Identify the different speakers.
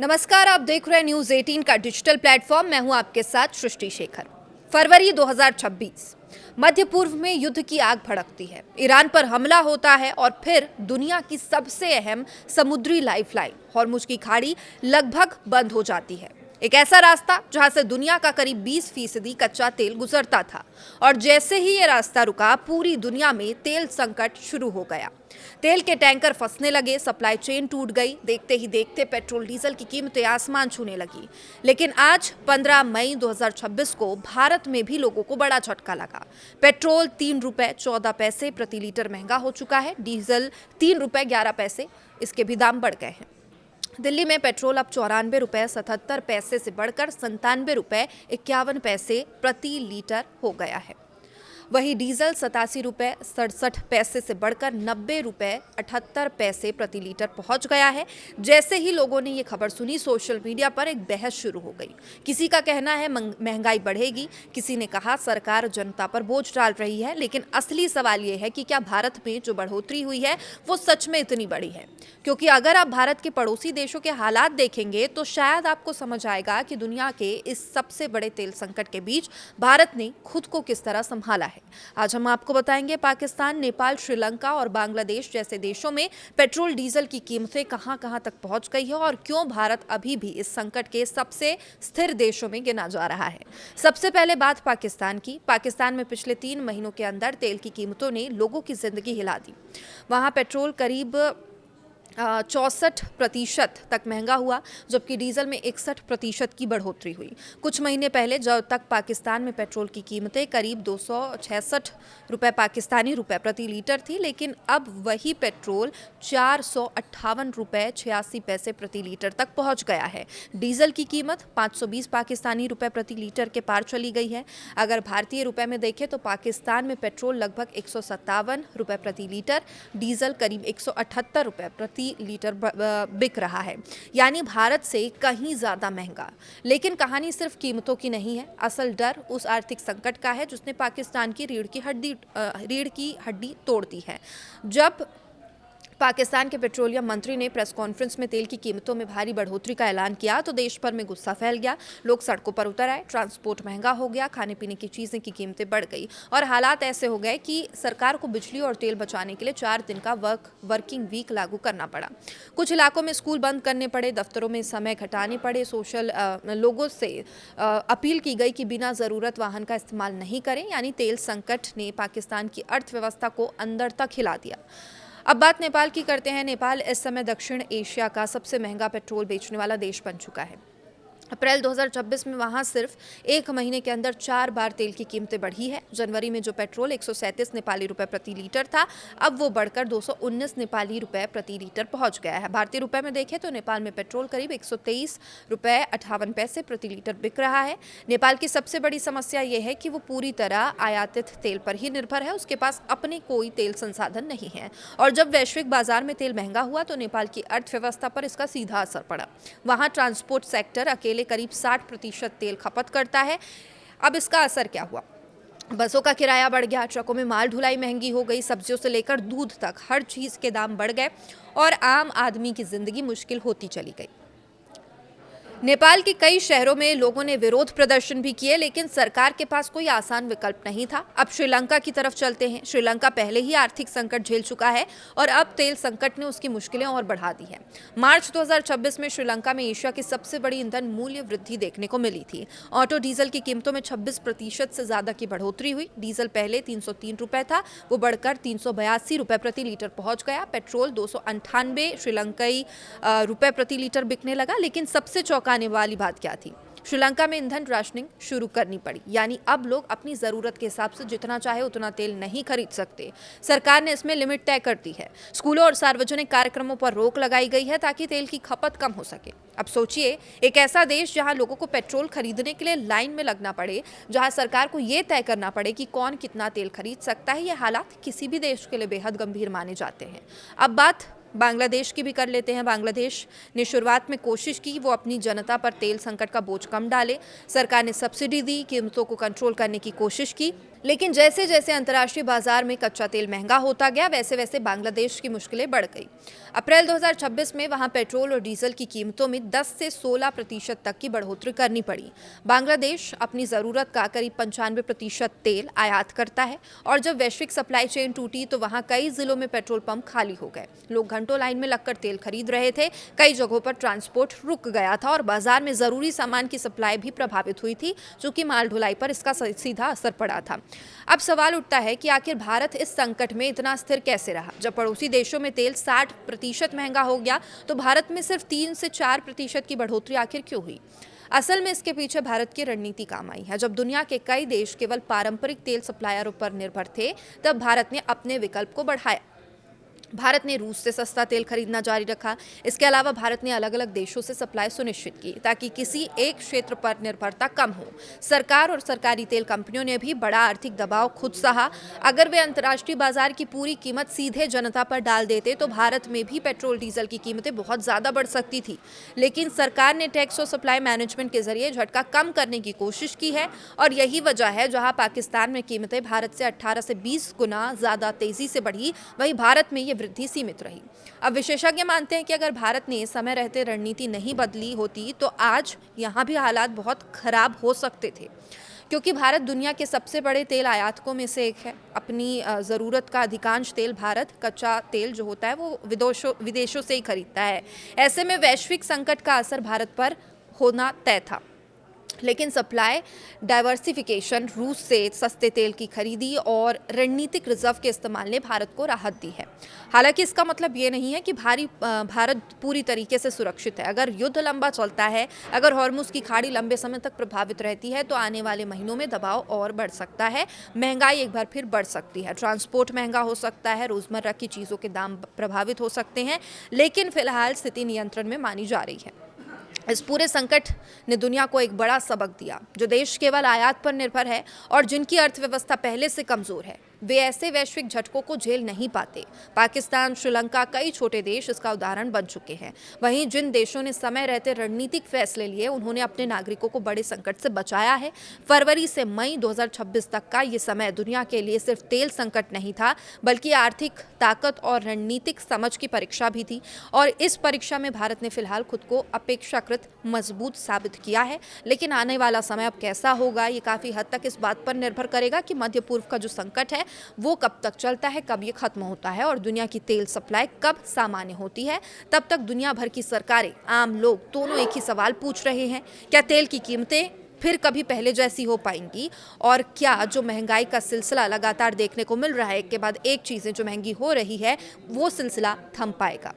Speaker 1: नमस्कार, आप देख रहे हैं न्यूज 18 का डिजिटल प्लेटफॉर्म। मैं हूं आपके साथ सृष्टि शेखर। फरवरी 2026 मध्य पूर्व में युद्ध की आग भड़कती है। ईरान पर हमला होता है और फिर दुनिया की सबसे अहम समुद्री लाइफलाइन हॉर्मुज की खाड़ी लगभग बंद हो जाती है। एक ऐसा रास्ता जहां से दुनिया का करीब 20% कच्चा तेल गुजरता था, और जैसे ही ये रास्ता रुका, पूरी दुनिया में तेल संकट शुरू हो गया। तेल के टैंकर फंसने लगे, सप्लाई चेन टूट गई। देखते ही देखते पेट्रोल डीजल की कीमतें आसमान छूने लगी। लेकिन आज 15 मई 2026 को भारत में भी लोगों को बड़ा झटका लगा। पेट्रोल 3 रुपए 14 पैसे प्रति लीटर महंगा हो चुका है। डीजल 3 रुपए 11 पैसे, इसके भी दाम बढ़ गए हैं। दिल्ली में पेट्रोल अब 94 रुपए 77 पैसे से बढ़कर 97 रुपए 51 पैसे प्रति लीटर हो गया है। वहीं डीजल 87 रुपए 67 पैसे से बढ़कर 90 रुपए 78 पैसे प्रति लीटर पहुंच गया है। जैसे ही लोगों ने ये खबर सुनी, सोशल मीडिया पर एक बहस शुरू हो गई। किसी का कहना है महंगाई बढ़ेगी, किसी ने कहा सरकार जनता पर बोझ डाल रही है। लेकिन असली सवाल ये है कि क्या भारत में जो बढ़ोतरी हुई है वो सच में इतनी बड़ी है? क्योंकि अगर आप भारत के पड़ोसी देशों के हालात देखेंगे तो शायद आपको समझ आएगा कि दुनिया के इस सबसे बड़े तेल संकट के बीच भारत ने खुद को किस तरह संभाला है। आज हम आपको बताएंगे पाकिस्तान, नेपाल, श्रीलंका और बांग्लादेश जैसे देशों में पेट्रोल डीजल की कीमतें कहां-कहां तक पहुंच गई है और क्यों भारत अभी भी इस संकट के सबसे स्थिर देशों में गिना जा रहा है। सबसे पहले बात पाकिस्तान की। पाकिस्तान में पिछले 3 महीनों के अंदर तेल की कीमतों ने लोगों की जिंदगी हिला दी। वहां पेट्रोल करीब 64% तक महंगा हुआ, जबकि डीजल में 61% की बढ़ोतरी हुई। कुछ महीने पहले जब तक पाकिस्तान में पेट्रोल की कीमतें करीब 266 रुपए पाकिस्तानी रुपए प्रति लीटर थी, लेकिन अब वही पेट्रोल 458 रुपए 86 पैसे प्रति लीटर तक पहुंच गया है। डीजल की कीमत 520 पाकिस्तानी रुपए प्रति लीटर के पार चली गई है। अगर भारतीय रुपए में देखें तो पाकिस्तान में पेट्रोल लगभग 157 रुपए प्रति लीटर, डीजल करीब 178 रुपए प्रति लीटर बिक रहा है, यानी भारत से कहीं ज्यादा महंगा। लेकिन कहानी सिर्फ कीमतों की नहीं है। असल डर उस आर्थिक संकट का है जिसने पाकिस्तान की रीढ़ की हड्डी तोड़ दी है। जब पाकिस्तान के पेट्रोलियम मंत्री ने प्रेस कॉन्फ्रेंस में तेल की कीमतों में भारी बढ़ोतरी का ऐलान किया तो देश भर में गुस्सा फैल गया। लोग सड़कों पर उतर आए, ट्रांसपोर्ट महंगा हो गया, खाने पीने की चीज़ें की कीमतें बढ़ गई और हालात ऐसे हो गए कि सरकार को बिजली और तेल बचाने के लिए 4 दिन का वर्किंग वीक लागू करना पड़ा। कुछ इलाकों में स्कूल बंद करने पड़े, दफ्तरों में समय घटाने पड़े। लोगों से अपील की गई कि बिना ज़रूरत वाहन का इस्तेमाल नहीं करें। यानी तेल संकट ने पाकिस्तान की अर्थव्यवस्था को अंदर तक हिला दिया। अब बात नेपाल की करते हैं। नेपाल इस समय दक्षिण एशिया का सबसे महंगा पेट्रोल बेचने वाला देश बन चुका है। अप्रैल 2026 में वहां सिर्फ 1 महीने के अंदर 4 बार तेल की कीमतें बढ़ी है। जनवरी में जो पेट्रोल 137 नेपाली रुपए प्रति लीटर था, अब वो बढ़कर 219 नेपाली रुपए प्रति लीटर पहुंच गया है। भारतीय रुपए में देखें तो नेपाल में पेट्रोल करीब 123 रुपए 58 पैसे प्रति लीटर बिक रहा है। नेपाल की सबसे बड़ी समस्या ये है कि वो पूरी तरह आयातित तेल पर ही निर्भर है। उसके पास अपने कोई तेल संसाधन नहीं है, और जब वैश्विक बाजार में तेल महंगा हुआ तो नेपाल की अर्थव्यवस्था पर इसका सीधा असर पड़ा। वहां ट्रांसपोर्ट सेक्टर अकेले करीब 60% तेल खपत करता है। अब इसका असर क्या हुआ? बसों का किराया बढ़ गया, ट्रकों में माल ढुलाई महंगी हो गई, सब्जियों से लेकर दूध तक हर चीज के दाम बढ़ गए और आम आदमी की जिंदगी मुश्किल होती चली गई। नेपाल के कई शहरों में लोगों ने विरोध प्रदर्शन भी किए, लेकिन सरकार के पास कोई आसान विकल्प नहीं था। अब श्रीलंका की तरफ चलते हैं। श्रीलंका पहले ही आर्थिक संकट झेल चुका है और अब तेल संकट ने उसकी मुश्किलें और बढ़ा दी है। मार्च 2026 में श्रीलंका में एशिया की सबसे बड़ी ईंधन मूल्य वृद्धि देखने को मिली थी। ऑटो डीजल की कीमतों में 26% से ज्यादा की बढ़ोतरी हुई। डीजल पहले 303 रुपए था, वो बढ़कर 382 रुपए प्रति लीटर पहुंच गया। पेट्रोल 298 श्रीलंकाई रुपए प्रति लीटर बिकने लगा। लेकिन सबसे चौंकाने वाली बात क्या थी? श्रीलंका में ईंधन राशनिंग शुरू करनी पड़ी। यानी अब लोग अपनी जरूरत के हिसाब से जितना चाहे उतना तेल नहीं खरीद सकते। सरकार ने इसमें लिमिट तय कर दी है। स्कूलों और सार्वजनिक कार्यक्रमों पर रोक लगाई गई है ताकि तेल की खपत कम हो सके। अब सोचिए, एक ऐसा देश जहां लोगों को पेट्रोल खरीदने के लिए लाइन में लगना पड़े, जहां सरकार को यह तय करना पड़े कि कौन कितना तेल खरीद सकता है। ये हालात किसी भी देश के लिए बेहद गंभीर माने जाते हैं। अब बात बांग्लादेश की भी कर लेते हैं। बांग्लादेश ने शुरुआत में कोशिश की वो अपनी जनता पर तेल संकट का बोझ कम डाले। सरकार ने सब्सिडी दी, कीमतों को कंट्रोल करने की कोशिश की, लेकिन जैसे जैसे अंतर्राष्ट्रीय बाजार में कच्चा तेल महंगा होता गया, वैसे वैसे बांग्लादेश की मुश्किलें बढ़ गई। अप्रैल 2026 में वहां पेट्रोल और डीजल की कीमतों में 10 से 16% तक की बढ़ोतरी करनी पड़ी। बांग्लादेश अपनी ज़रूरत का करीब 95% तेल आयात करता है और जब वैश्विक सप्लाई चेन टूटी तो वहां कई जिलों में पेट्रोल पंप खाली हो गए। लोग घंटों लाइन में लगकर तेल खरीद रहे थे। कई जगहों पर ट्रांसपोर्ट रुक गया था और बाजार में ज़रूरी सामान की सप्लाई भी प्रभावित हुई थी, चूंकि माल ढुलाई पर इसका सीधा असर पड़ा था। अब सवाल उठता है कि आखिर भारत इस संकट में इतना स्थिर कैसे रहा। जब पड़ोसी देशों में तेल 60% महंगा हो गया तो भारत में सिर्फ 3 से 4% की बढ़ोतरी आखिर क्यों हुई? असल में इसके पीछे भारत की रणनीति काम आई है। जब दुनिया के कई देश केवल पारंपरिक तेल सप्लायरों पर निर्भर थे, तब भारत ने अपने विकल्प को बढ़ाया। भारत ने रूस से सस्ता तेल खरीदना जारी रखा। इसके अलावा भारत ने अलग अलग देशों से सप्लाई सुनिश्चित की ताकि किसी एक क्षेत्र पर निर्भरता कम हो। सरकार और सरकारी तेल कंपनियों ने भी बड़ा आर्थिक दबाव खुद सहा। अगर वे अंतर्राष्ट्रीय बाजार की पूरी कीमत सीधे जनता पर डाल देते तो भारत में भी पेट्रोल डीजल की कीमतें बहुत ज़्यादा बढ़ सकती थी। लेकिन सरकार ने टैक्स और सप्लाई मैनेजमेंट के जरिए झटका कम करने की कोशिश की है और यही वजह है जहां पाकिस्तान में कीमतें भारत से 18 से 20 गुना ज़्यादा तेज़ी से बढ़ी, वहीं भारत में ये वृद्धि सीमित रही। अब विशेषज्ञ मानते हैं कि अगर भारत ने समय रहते रणनीति नहीं बदली होती तो आज यहाँ भी हालात बहुत खराब हो सकते थे, क्योंकि भारत दुनिया के सबसे बड़े तेल आयातकों में से एक है। अपनी ज़रूरत का अधिकांश तेल भारत कच्चा तेल जो होता है वो विदेशों से ही खरीदता है। ऐसे में वैश्विक संकट का असर भारत पर होना तय था। लेकिन सप्लाई डाइवर्सिफिकेशन, रूस से सस्ते तेल की खरीदी और रणनीतिक रिजर्व के इस्तेमाल ने भारत को राहत दी है। हालांकि इसका मतलब ये नहीं है कि भारत पूरी तरीके से सुरक्षित है। अगर युद्ध लंबा चलता है, अगर हॉर्मुज़ की खाड़ी लंबे समय तक प्रभावित रहती है तो आने वाले महीनों में दबाव और बढ़ सकता है। महंगाई एक बार फिर बढ़ सकती है, ट्रांसपोर्ट महंगा हो सकता है, रोज़मर्रा की चीज़ों के दाम प्रभावित हो सकते हैं। लेकिन फिलहाल स्थिति नियंत्रण में मानी जा रही है। इस पूरे संकट ने दुनिया को एक बड़ा सबक दिया। जो देश केवल आयात पर निर्भर है और जिनकी अर्थव्यवस्था पहले से कमज़ोर है, वे ऐसे वैश्विक झटकों को झेल नहीं पाते। पाकिस्तान, श्रीलंका, कई छोटे देश इसका उदाहरण बन चुके हैं। वहीं जिन देशों ने समय रहते रणनीतिक फैसले लिए, उन्होंने अपने नागरिकों को बड़े संकट से बचाया है। फरवरी से मई 2026 तक का ये समय दुनिया के लिए सिर्फ तेल संकट नहीं था, बल्कि आर्थिक ताकत और रणनीतिक समझ की परीक्षा भी थी। और इस परीक्षा में भारत ने फिलहाल खुद को अपेक्षाकृत मजबूत साबित किया है। लेकिन आने वाला समय अब कैसा होगा, ये काफ़ी हद तक इस बात पर निर्भर करेगा कि मध्य पूर्व का जो संकट है वो कब तक चलता है, कब ये खत्म होता है और दुनिया की तेल सप्लाई कब सामान्य होती है। तब तक दुनिया भर की सरकारें, आम लोग दोनों एक ही सवाल पूछ रहे हैं, क्या तेल की कीमतें फिर कभी पहले जैसी हो पाएंगी? और क्या जो महंगाई का सिलसिला लगातार देखने को मिल रहा है, एक के बाद एक चीज़ें जो महंगी हो रही है, वो सिलसिला थम पाएगा?